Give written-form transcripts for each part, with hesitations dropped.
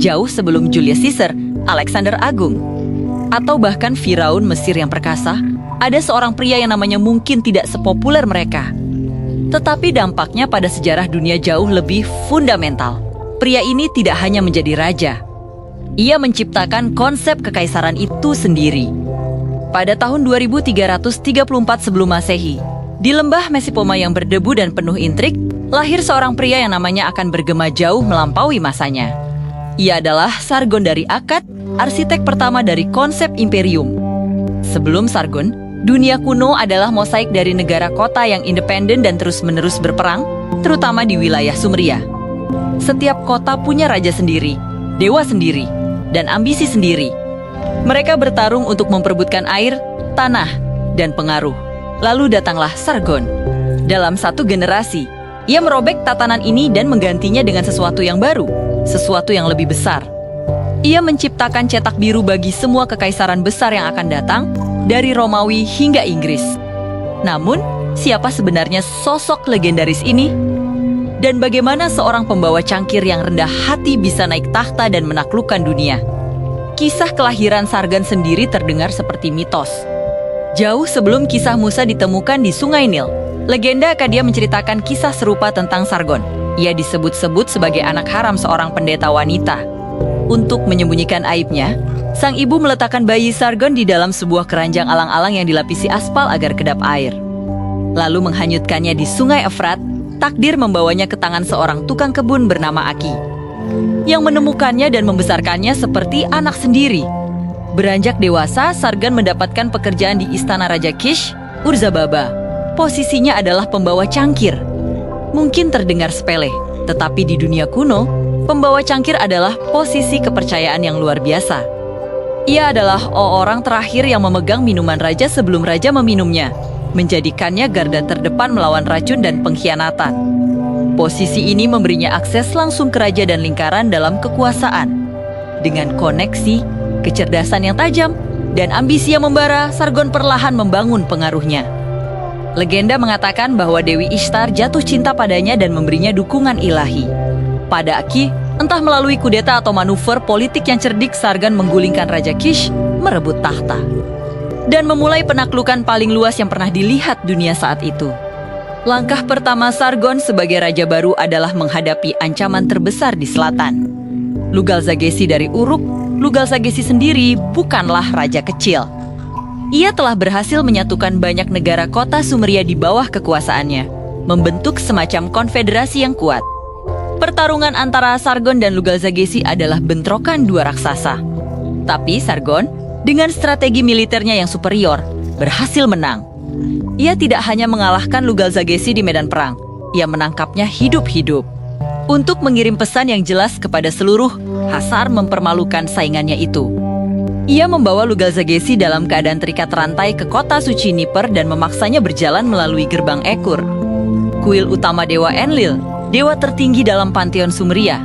jauh sebelum Julius Caesar, Alexander Agung, atau bahkan Firaun Mesir yang perkasa, ada seorang pria yang namanya mungkin tidak sepopuler mereka. Tetapi dampaknya pada sejarah dunia jauh lebih fundamental. Pria ini tidak hanya menjadi raja. Ia menciptakan konsep kekaisaran itu sendiri. Pada tahun 2334 sebelum Masehi, di lembah Mesopotami yang berdebu dan penuh intrik, lahir seorang pria yang namanya akan bergema jauh melampaui masanya. Ia adalah Sargon dari Akkad, arsitek pertama dari konsep imperium. Sebelum Sargon, dunia kuno adalah mosaik dari negara kota yang independen dan terus-menerus berperang, terutama di wilayah Sumeria. Setiap kota punya raja sendiri, dewa sendiri, dan ambisi sendiri. Mereka bertarung untuk memperebutkan air, tanah, dan pengaruh. Lalu datanglah Sargon. Dalam satu generasi, ia merobek tatanan ini dan menggantinya dengan sesuatu yang baru, sesuatu yang lebih besar. Ia menciptakan cetak biru bagi semua kekaisaran besar yang akan datang, dari Romawi hingga Inggris. Namun, siapa sebenarnya sosok legendaris ini? Dan bagaimana seorang pembawa cangkir yang rendah hati bisa naik tahta dan menaklukkan dunia? Kisah kelahiran Sargon sendiri terdengar seperti mitos. Jauh sebelum kisah Musa ditemukan di Sungai Nil, legenda Akkadia menceritakan kisah serupa tentang Sargon. Ia disebut-sebut sebagai anak haram seorang pendeta wanita. Untuk menyembunyikan aibnya, sang ibu meletakkan bayi Sargon di dalam sebuah keranjang alang-alang yang dilapisi aspal agar kedap air. Lalu menghanyutkannya di Sungai Efrat. Takdir membawanya ke tangan seorang tukang kebun bernama Aki, yang menemukannya dan membesarkannya seperti anak sendiri. Beranjak dewasa, Sargon mendapatkan pekerjaan di istana Raja Kish, Urzababa. Posisinya adalah pembawa cangkir. Mungkin terdengar sepele, tetapi di dunia kuno, pembawa cangkir adalah posisi kepercayaan yang luar biasa. Ia adalah orang terakhir yang memegang minuman raja sebelum raja meminumnya, menjadikannya garda terdepan melawan racun dan pengkhianatan. Posisi ini memberinya akses langsung ke raja dan lingkaran dalam kekuasaan. Dengan koneksi, kecerdasan yang tajam, dan ambisi yang membara, Sargon perlahan membangun pengaruhnya. Legenda mengatakan bahwa Dewi Ishtar jatuh cinta padanya dan memberinya dukungan ilahi. Pada Aki, entah melalui kudeta atau manuver politik yang cerdik, Sargon menggulingkan Raja Kish, merebut tahta, dan memulai penaklukan paling luas yang pernah dilihat dunia saat itu. Langkah pertama Sargon sebagai raja baru adalah menghadapi ancaman terbesar di selatan. Lugal-Zagesi dari Uruk, Lugal-Zagesi sendiri bukanlah raja kecil. Ia telah berhasil menyatukan banyak negara kota Sumeria di bawah kekuasaannya, membentuk semacam konfederasi yang kuat. Pertarungan antara Sargon dan Lugal-Zagesi adalah bentrokan dua raksasa. Tapi Sargon, dengan strategi militernya yang superior, berhasil menang. Ia tidak hanya mengalahkan Lugal-Zagesi di medan perang, ia menangkapnya hidup-hidup. Untuk mengirim pesan yang jelas kepada seluruh, Hasar mempermalukan saingannya itu. Ia membawa Lugal-Zagesi dalam keadaan terikat rantai ke kota suci Nippur dan memaksanya berjalan melalui gerbang Ekur, kuil utama dewa Enlil, dewa tertinggi dalam panteon Sumeria.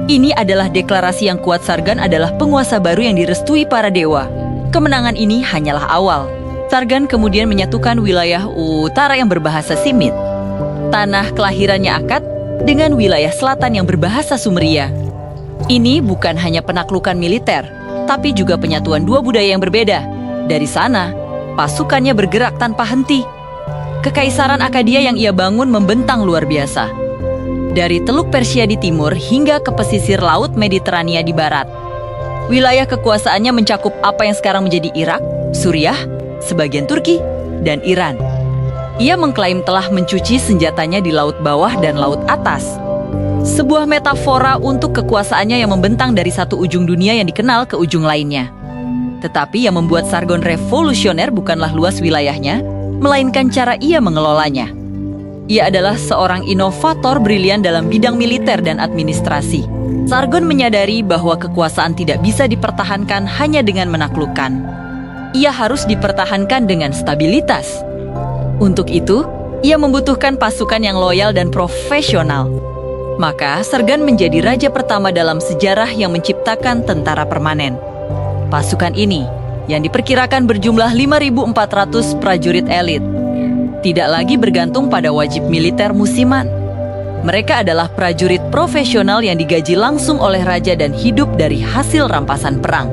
Ini adalah deklarasi yang kuat. Sargon adalah penguasa baru yang direstui para dewa. Kemenangan ini hanyalah awal. Sargon kemudian menyatukan wilayah utara yang berbahasa Simit, tanah kelahirannya Akkad, dengan wilayah selatan yang berbahasa Sumeria. Ini bukan hanya penaklukan militer, tapi juga penyatuan dua budaya yang berbeda. Dari sana, pasukannya bergerak tanpa henti. Kekaisaran Akkadia yang ia bangun membentang luar biasa. Dari Teluk Persia di timur hingga ke pesisir Laut Mediterania di barat. Wilayah kekuasaannya mencakup apa yang sekarang menjadi Irak, Suriah, sebagian Turki, dan Iran. Ia mengklaim telah mencuci senjatanya di laut bawah dan laut atas. Sebuah metafora untuk kekuasaannya yang membentang dari satu ujung dunia yang dikenal ke ujung lainnya. Tetapi yang membuat Sargon revolusioner bukanlah luas wilayahnya, melainkan cara ia mengelolanya. Ia adalah seorang inovator brilian dalam bidang militer dan administrasi. Sargon menyadari bahwa kekuasaan tidak bisa dipertahankan hanya dengan menaklukkan. Ia harus dipertahankan dengan stabilitas. Untuk itu, ia membutuhkan pasukan yang loyal dan profesional. Maka, Sargon menjadi raja pertama dalam sejarah yang menciptakan tentara permanen. Pasukan ini, yang diperkirakan berjumlah 5.400 prajurit elit, tidak lagi bergantung pada wajib militer musiman. Mereka adalah prajurit profesional yang digaji langsung oleh raja dan hidup dari hasil rampasan perang.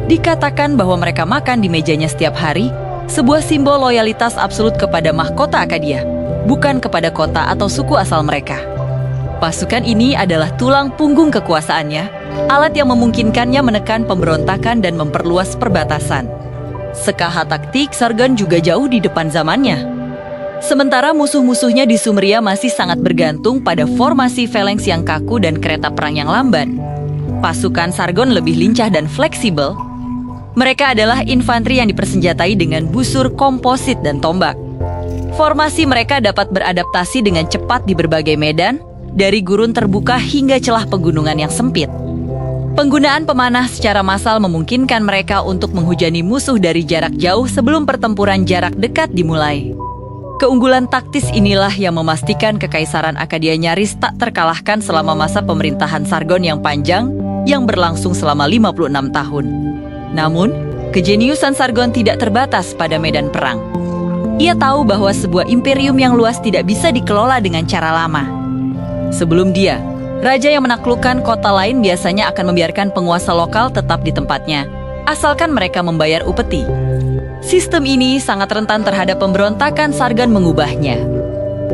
Dikatakan bahwa mereka makan di mejanya setiap hari, sebuah simbol loyalitas absolut kepada mahkota Akadia, bukan kepada kota atau suku asal mereka. Pasukan ini adalah tulang punggung kekuasaannya, alat yang memungkinkannya menekan pemberontakan dan memperluas perbatasan. Sekaha taktik, Sargon juga jauh di depan zamannya. Sementara musuh-musuhnya di Sumeria masih sangat bergantung pada formasi phalanx yang kaku dan kereta perang yang lamban. Pasukan Sargon lebih lincah dan fleksibel. Mereka adalah infanteri yang dipersenjatai dengan busur komposit dan tombak. Formasi mereka dapat beradaptasi dengan cepat di berbagai medan, dari gurun terbuka hingga celah pegunungan yang sempit. Penggunaan pemanah secara massal memungkinkan mereka untuk menghujani musuh dari jarak jauh sebelum pertempuran jarak dekat dimulai. Keunggulan taktis inilah yang memastikan Kekaisaran Akadia nyaris tak terkalahkan selama masa pemerintahan Sargon yang panjang, yang berlangsung selama 56 tahun. Namun, kejeniusan Sargon tidak terbatas pada medan perang. Ia tahu bahwa sebuah imperium yang luas tidak bisa dikelola dengan cara lama. Sebelum dia, raja yang menaklukkan kota lain biasanya akan membiarkan penguasa lokal tetap di tempatnya, asalkan mereka membayar upeti. Sistem ini sangat rentan terhadap pemberontakan. Sargon mengubahnya.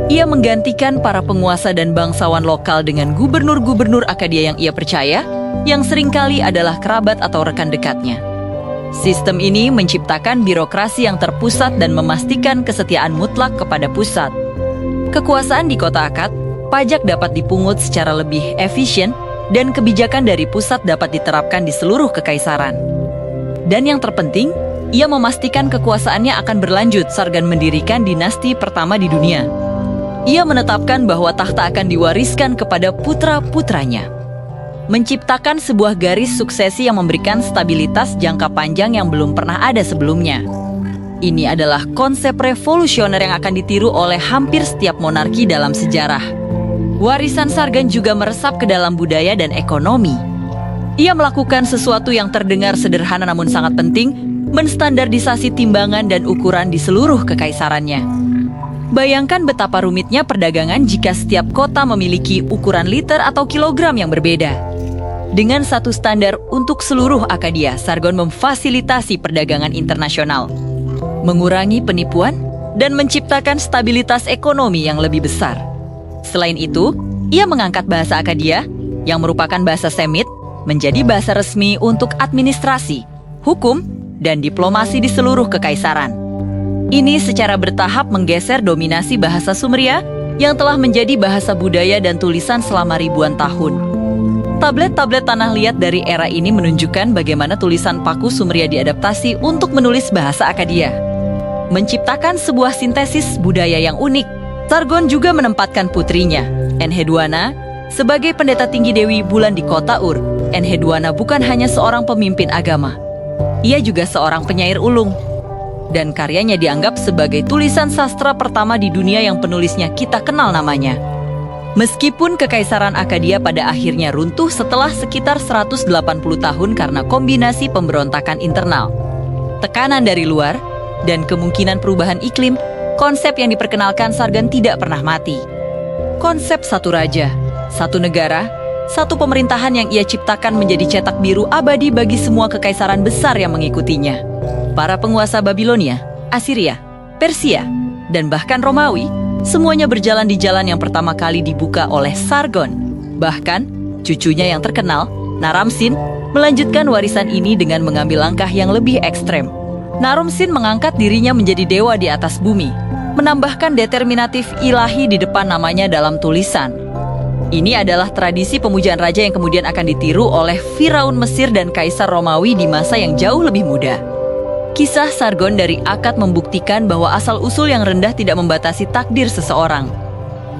Ia menggantikan para penguasa dan bangsawan lokal dengan gubernur-gubernur Akadia yang ia percaya, yang seringkali adalah kerabat atau rekan dekatnya. Sistem ini menciptakan birokrasi yang terpusat dan memastikan kesetiaan mutlak kepada pusat. Kekuasaan di kota Akkad, pajak dapat dipungut secara lebih efisien, dan kebijakan dari pusat dapat diterapkan di seluruh kekaisaran. Dan yang terpenting, ia memastikan kekuasaannya akan berlanjut. Sargon mendirikan dinasti pertama di dunia. Ia menetapkan bahwa tahta akan diwariskan kepada putra-putranya. Menciptakan sebuah garis suksesi yang memberikan stabilitas jangka panjang yang belum pernah ada sebelumnya. Ini adalah konsep revolusioner yang akan ditiru oleh hampir setiap monarki dalam sejarah. Warisan Sargon juga meresap ke dalam budaya dan ekonomi. Ia melakukan sesuatu yang terdengar sederhana namun sangat penting, menstandardisasi timbangan dan ukuran di seluruh kekaisarannya. Bayangkan betapa rumitnya perdagangan jika setiap kota memiliki ukuran liter atau kilogram yang berbeda. Dengan satu standar untuk seluruh Akadia, Sargon memfasilitasi perdagangan internasional, mengurangi penipuan, dan menciptakan stabilitas ekonomi yang lebih besar. Selain itu, ia mengangkat bahasa Akadia, yang merupakan bahasa Semit, menjadi bahasa resmi untuk administrasi, hukum, dan diplomasi di seluruh kekaisaran. Ini secara bertahap menggeser dominasi bahasa Sumeria yang telah menjadi bahasa budaya dan tulisan selama ribuan tahun. Tablet-tablet tanah liat dari era ini menunjukkan bagaimana tulisan paku Sumeria diadaptasi untuk menulis bahasa Akadia. Menciptakan sebuah sintesis budaya yang unik, Sargon juga menempatkan putrinya, Enheduanna, sebagai pendeta tinggi Dewi Bulan di kota Ur. Enheduanna bukan hanya seorang pemimpin agama, ia juga seorang penyair ulung. Dan karyanya dianggap sebagai tulisan sastra pertama di dunia yang penulisnya kita kenal namanya. Meskipun Kekaisaran Akadia pada akhirnya runtuh setelah sekitar 180 tahun karena kombinasi pemberontakan internal, tekanan dari luar, dan kemungkinan perubahan iklim, konsep yang diperkenalkan Sargon tidak pernah mati. Konsep satu raja, satu negara, satu pemerintahan yang ia ciptakan menjadi cetak biru abadi bagi semua kekaisaran besar yang mengikutinya. Para penguasa Babilonia, Assyria, Persia, dan bahkan Romawi, semuanya berjalan di jalan yang pertama kali dibuka oleh Sargon. Bahkan, cucunya yang terkenal, Naram-Sin, melanjutkan warisan ini dengan mengambil langkah yang lebih ekstrem. Naram-Sin mengangkat dirinya menjadi dewa di atas bumi, menambahkan determinatif ilahi di depan namanya dalam tulisan. Ini adalah tradisi pemujaan raja yang kemudian akan ditiru oleh Firaun Mesir dan Kaisar Romawi di masa yang jauh lebih muda. Kisah Sargon dari Akkad membuktikan bahwa asal-usul yang rendah tidak membatasi takdir seseorang.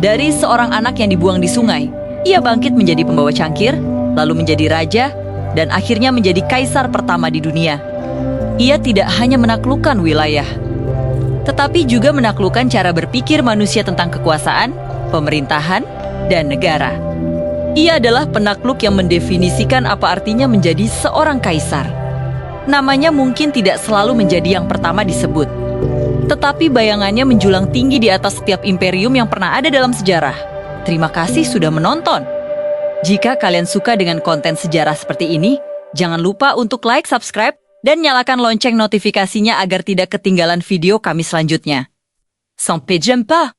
Dari seorang anak yang dibuang di sungai, ia bangkit menjadi pembawa cangkir, lalu menjadi raja, dan akhirnya menjadi kaisar pertama di dunia. Ia tidak hanya menaklukkan wilayah, tetapi juga menaklukkan cara berpikir manusia tentang kekuasaan, pemerintahan, dan negara. Ia adalah penakluk yang mendefinisikan apa artinya menjadi seorang kaisar. Namanya mungkin tidak selalu menjadi yang pertama disebut, tetapi bayangannya menjulang tinggi di atas setiap imperium yang pernah ada dalam sejarah. terima kasih sudah menonton. Jika kalian suka dengan konten sejarah seperti ini, jangan lupa untuk like, subscribe, dan nyalakan lonceng notifikasinya agar tidak ketinggalan video kami selanjutnya. Sampai jumpa!